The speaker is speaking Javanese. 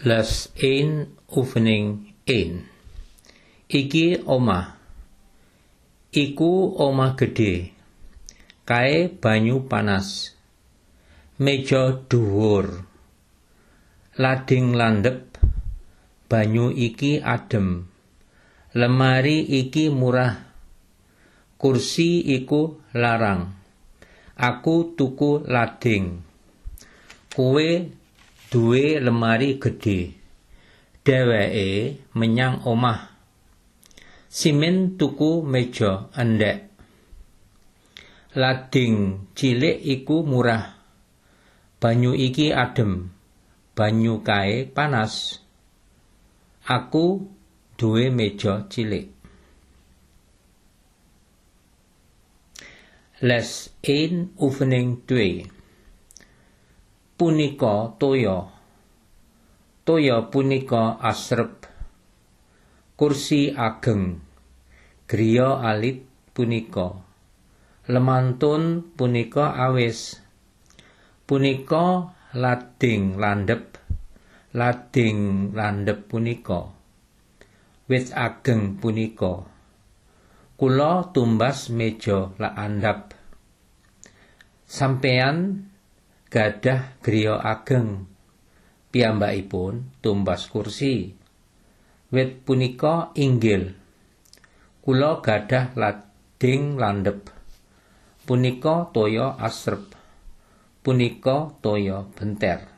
Les een oefening 1. Iki omah. Iku omah gedhe. Kae banyu panas. Meja dhuwur. Lading landhep. Banyu iki adem. Lemari iki murah. Kursi iku larang. Aku tuku lading. Kowe duwe lemari gedhe. Dheweke menyang omah. Simin tuku meja endhek. Lading cilik iku murah. Banyu iki adem. Banyu kae panas. Aku duwe meja cilik. Les 1 oefening 2. Punika toya. Toya punika asrep. Kursi ageng. Griya alit punika. Lemantun punika awis. Punika lading landhep. Lading landhep punika. Wit ageng punika. Kula tumbas meja landhep. Sampeyan gadah griya ageng. Piyambakipun tumbas kursi. Wit punika inggil. Kula gadah lading landhep. Punika toya asrep. Punika toya benter.